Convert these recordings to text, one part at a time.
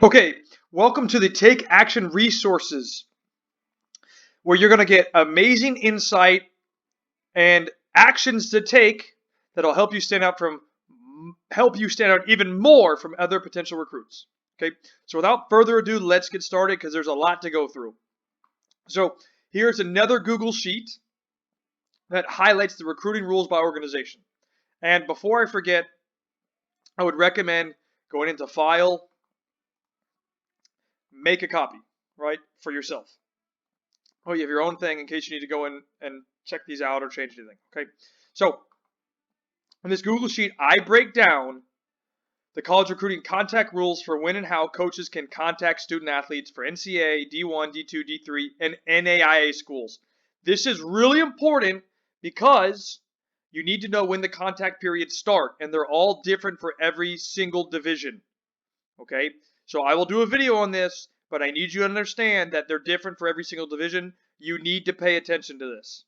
Okay, welcome to the Take Action Resources, where you're going to get amazing insight and actions to take that'll help you stand out even more from other potential recruits. Okay, so without further ado, let's get started because there's a lot to go through. So here's another Google sheet that highlights the recruiting rules by organization. And before I forget, I would recommend going into File, make a copy, right, for yourself. Oh, you have your own thing in case you need to go in and check these out or change anything. Okay, so in this Google sheet, I break down the college recruiting contact rules for when and how coaches can contact student athletes for NCAA, D1, D2, D3, and NAIA schools. This is really important because you need to know when the contact periods start, and they're all different for every single division. Okay, so I will do a video on this, but I need you to understand that they're different for every single division. You need to pay attention to this.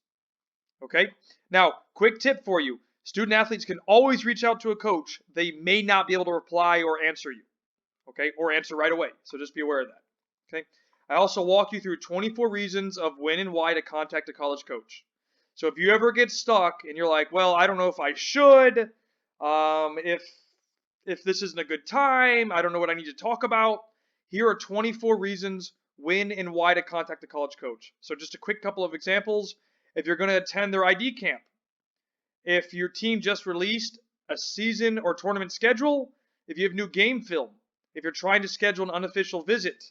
Okay, now quick tip for you: student athletes can always reach out to a coach. They may not be able to reply or answer you, okay, or answer right away, so just be aware of that. Okay, I also walk you through 24 reasons of when and why to contact a college coach. So if you ever get stuck and you're like, well, I don't know if I should, if this isn't a good time, I don't know what I need to talk about. Here are 24 reasons when and why to contact a college coach. So just a quick couple of examples. If you're going to attend their ID camp, if your team just released a season or tournament schedule, if you have new game film, if you're trying to schedule an unofficial visit,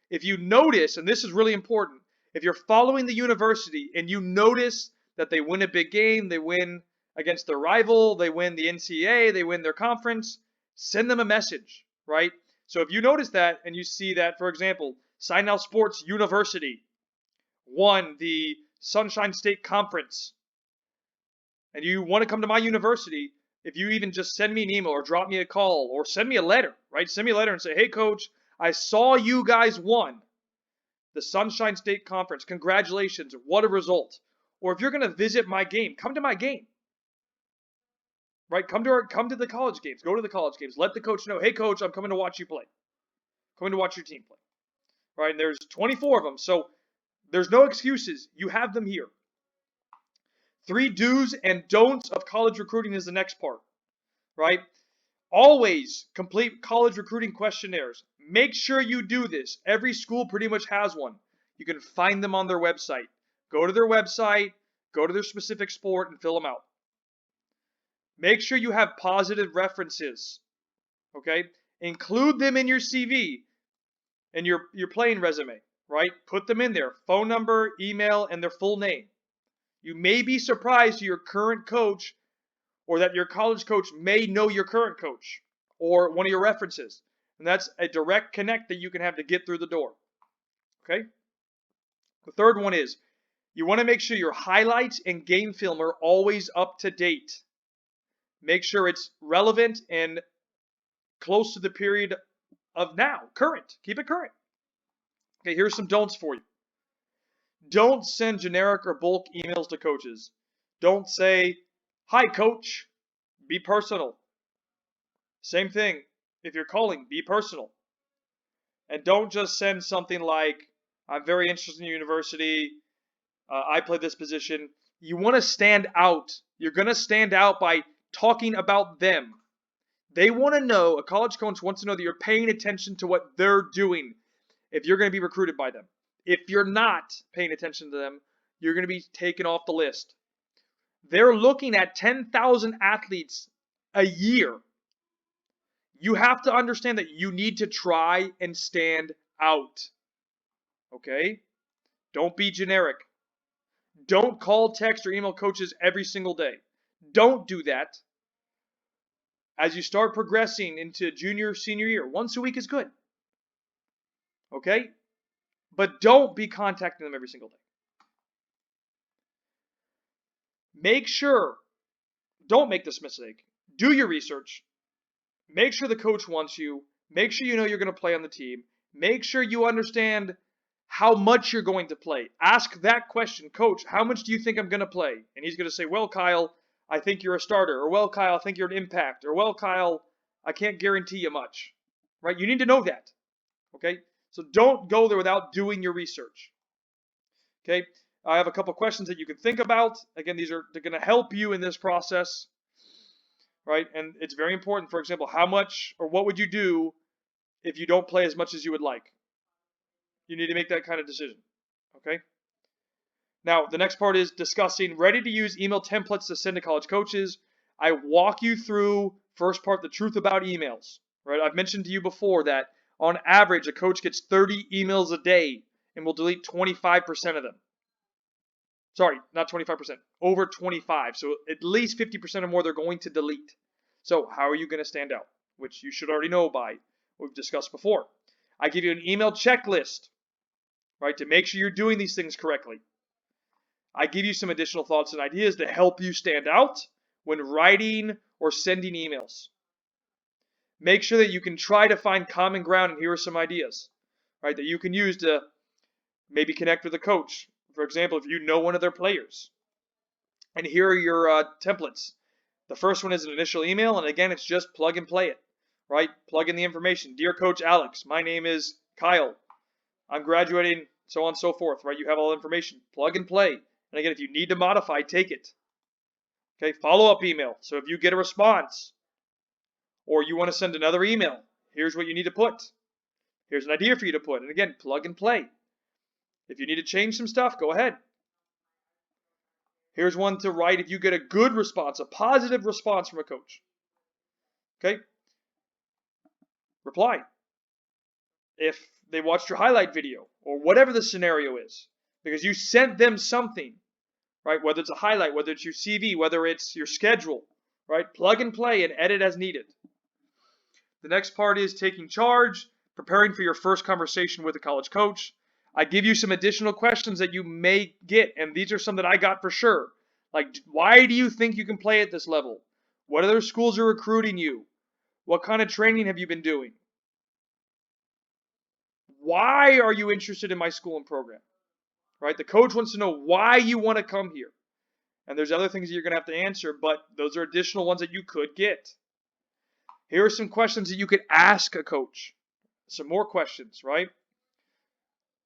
if you notice, and this is really important, if you're following the university and you notice that they win a big game, they win against their rival, they win the NCAA, they win their conference, send them a message, right? So if you notice that and you see that, for example, Signal Sports University won the Sunshine State Conference, and you want to come to my university, if you even just send me an email or drop me a call or send me a letter, right? Send me a letter and say, hey, coach, I saw you guys won the Sunshine State Conference. Congratulations. What a result. Or if you're going to visit my game, come to my game. Right? Come to the college games. Go to the college games. Let the coach know, hey, coach, I'm coming to watch you play. Coming to watch your team play. Right? And there's 24 of them. So there's no excuses. You have them here. 3 do's and don'ts of college recruiting is the next part, right? Always complete college recruiting questionnaires. Make sure you do this. Every school pretty much has one. You can find them on their website. Go to their website, go to their specific sport, and fill them out. Make sure you have positive references, okay? Include them in your CV and your playing resume, right? Put them in there. Phone number, email, and their full name. You may be surprised your current coach or that your college coach may know your current coach or one of your references. And that's a direct connect that you can have to get through the door. Okay? The third one is you want to make sure your highlights and game film are always up to date. Make sure it's relevant and close to the period of now, current. Keep it current. Okay, here's some don'ts for you. Don't send generic or bulk emails to coaches. Don't say, hi, coach. Be personal. Same thing. If you're calling, be personal. And don't just send something like, I'm very interested in university. I play this position. You want to stand out. You're going to stand out by talking about them. They want to know, a college coach wants to know that you're paying attention to what they're doing if you're going to be recruited by them. If you're not paying attention to them, you're going to be taken off the list. They're looking at 10,000 athletes a year. You have to understand that you need to try and stand out. Okay? Don't be generic. Don't call, text, or email coaches every single day. Don't do that. As you start progressing into junior, senior year, once a week is good. Okay? But don't be contacting them every single day. Make sure, don't make this mistake. Do your research. Make sure the coach wants you. Make sure you know you're going to play on the team. Make sure you understand how much you're going to play. Ask that question, coach, how much do you think I'm going to play? And he's going to say, well, Kyle, I think you're a starter. Or, well, Kyle, I think you're an impact. Or, well, Kyle, I can't guarantee you much. Right? You need to know that. Okay? So don't go there without doing your research. Okay? I have a couple questions that you can think about. Again, they're going to help you in this process, right? And it's very important. For example, how much or what would you do if you don't play as much as you would like? You need to make that kind of decision. Okay? Now, the next part is discussing ready to use email templates to send to college coaches. I walk you through first part, the truth about emails, right? I've mentioned to you before that on average, a coach gets 30 emails a day and will delete 25% of them. Sorry, not 25%, over 25. So at least 50% or more they're going to delete. So how are you going to stand out? Which you should already know by what we've discussed before. I give you an email checklist, right, to make sure you're doing these things correctly. I give you some additional thoughts and ideas to help you stand out when writing or sending emails. Make sure that you can try to find common ground, and here are some ideas, right, that you can use to maybe connect with a coach. For example, if you know one of their players. And here are your templates. The first one is an initial email, and again, it's just plug and play it, right? Plug in the information. Dear Coach Alex, my name is Kyle. I'm graduating, so on and so forth, right? You have all the information. Plug and play. And again, if you need to modify, take it. Okay, follow-up email. So if you get a response or you want to send another email, here's what you need to put. Here's an idea for you to put. And again, plug and play. If you need to change some stuff, go ahead. Here's one to write if you get a good response, a positive response from a coach. Okay? Reply. If they watched your highlight video or whatever the scenario is, because you sent them something, right? Whether it's a highlight, whether it's your CV, whether it's your schedule, right? Plug and play and edit as needed. The next part is taking charge, preparing for your first conversation with a college coach. I give you some additional questions that you may get, and these are some that I got for sure. Like, why do you think you can play at this level? What other schools are recruiting you? What kind of training have you been doing? Why are you interested in my school and program? Right? The coach wants to know why you want to come here. And there's other things that you're going to have to answer, but those are additional ones that you could get. Here are some questions that you could ask a coach. Some more questions, right?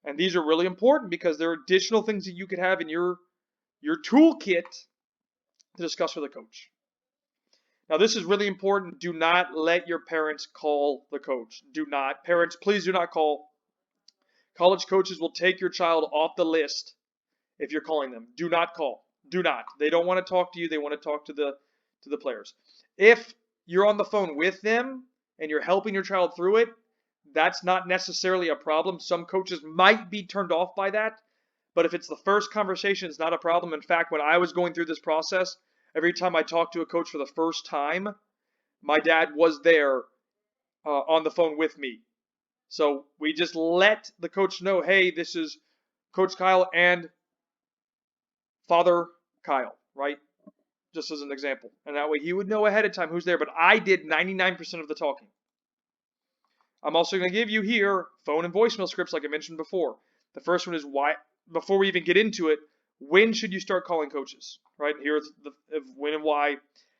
And these are really important because there are additional things that you could have in your toolkit to discuss with a coach. Now, this is really important. Do not let your parents call the coach. Do not. Parents, please do not call. College coaches will take your child off the list if you're calling them. Do not call. Do not. They don't want to talk to you. They want to talk to the players. If you're on the phone with them and you're helping your child through it, that's not necessarily a problem. Some coaches might be turned off by that, but if it's the first conversation, it's not a problem. In fact, when I was going through this process, every time I talked to a coach for the first time, my dad was there on the phone with me. So we just let the coach know, hey, this is Coach Kyle and Father Kyle, right? Just as an example. And that way he would know ahead of time who's there. But I did 99% of the talking. I'm also going to give you here phone and voicemail scripts like I mentioned before. The first one is why, before we even get into it, when should you start calling coaches, right? Here's the when and why,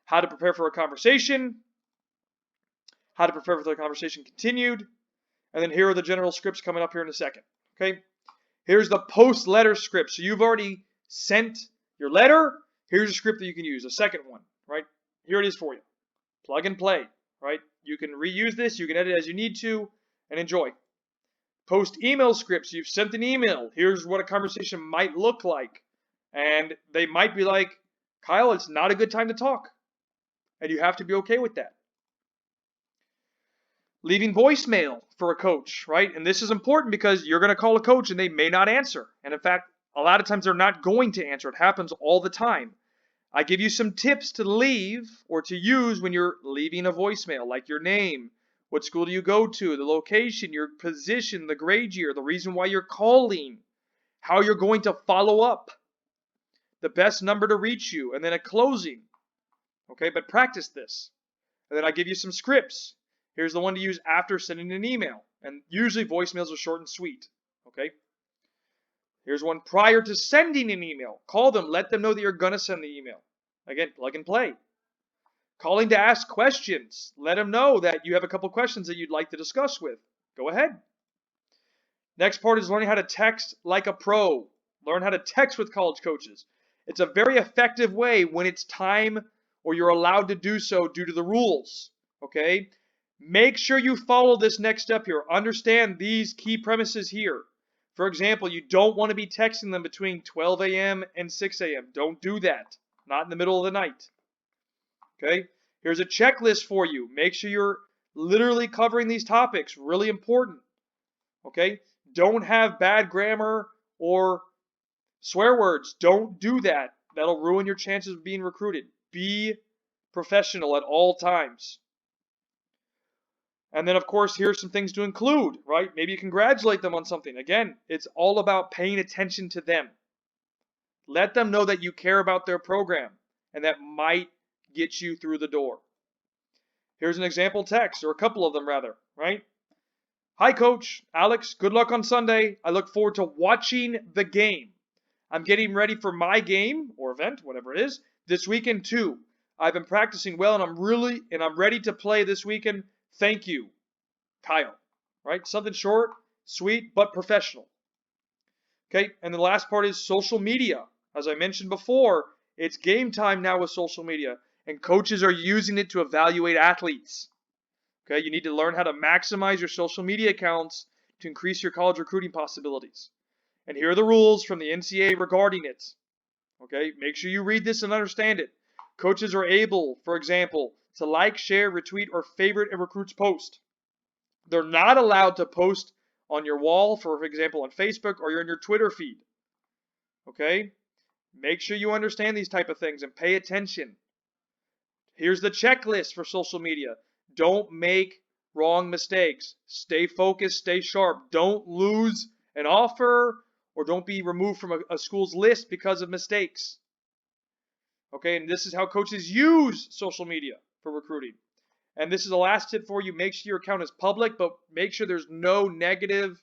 how to prepare for a conversation, how to prepare for the conversation continued, and then here are the general scripts coming up here in a second, okay? Here's the post-letter script. So you've already sent your letter. Here's a script that you can use, a second one, right? Here it is for you. Plug and play, right? You can reuse this. You can edit as you need to and enjoy. Post-email scripts. You've sent an email. Here's what a conversation might look like. And they might be like, Kyle, it's not a good time to talk. And you have to be okay with that. Leaving voicemail for a coach, right? And this is important because you're going to call a coach and they may not answer. And in fact, a lot of times they're not going to answer. It happens all the time. I give you some tips to leave or to use when you're leaving a voicemail, like your name, what school do you go to, the location, your position, the grade year, the reason why you're calling, how you're going to follow up, the best number to reach you, and then a closing. Okay, but practice this. And then I give you some scripts. Here's the one to use after sending an email. And usually voicemails are short and sweet. Okay? Here's one prior to sending an email. Call them. Let them know that you're going to send the email. Again, plug and play. Calling to ask questions. Let them know that you have a couple questions that you'd like to discuss with. Go ahead. Next part is learning how to text like a pro. Learn how to text with college coaches. It's a very effective way when it's time or you're allowed to do so due to the rules. Okay? Make sure you follow this next step here. Understand these key premises here. For example, you don't want to be texting them between 12 a.m. and 6 a.m. Don't do that. Not in the middle of the night. Okay? Here's a checklist for you. Make sure you're literally covering these topics. Really important. Okay? Don't have bad grammar or swear words. Don't do that. That'll ruin your chances of being recruited. Be professional at all times. And then, of course, here's some things to include, right? Maybe you congratulate them on something. Again, it's all about paying attention to them. Let them know that you care about their program, and that might get you through the door. Here's an example text, or a couple of them rather, right? Hi, Coach. Alex, good luck on Sunday. I look forward to watching the game. I'm getting ready for my game, or event, whatever it is, this weekend too. I've been practicing well, and I'm ready to play this weekend. Thank you, Kyle. Right? Something short, sweet, but professional. Okay, and the last part is social media. As I mentioned before, it's game time now with social media, and coaches are using it to evaluate athletes. Okay, you need to learn how to maximize your social media accounts to increase your college recruiting possibilities. And here are the rules from the NCAA regarding it. Okay, make sure you read this and understand it. Coaches are able, for example, to like, share, retweet, or favorite a recruit's post. They're not allowed to post on your wall, for example, on Facebook or on your Twitter feed. Okay? Make sure you understand these type of things and pay attention. Here's the checklist for social media. Don't make wrong mistakes. Stay focused, stay sharp. Don't lose an offer or don't be removed from a school's list because of mistakes. Okay, and this is how coaches use social media for recruiting. And this is the last tip for you. Make sure your account is public, but make sure there's no negative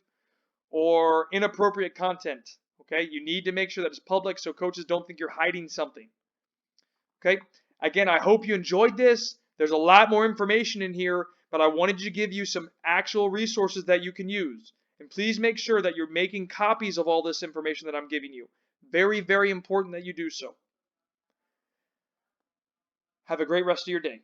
or inappropriate content. Okay, you need to make sure that it's public so coaches don't think you're hiding something. Okay, again, I hope you enjoyed this. There's a lot more information in here, but I wanted to give you some actual resources that you can use. And please make sure that you're making copies of all this information that I'm giving you. Very, very important that you do so. Have a great rest of your day.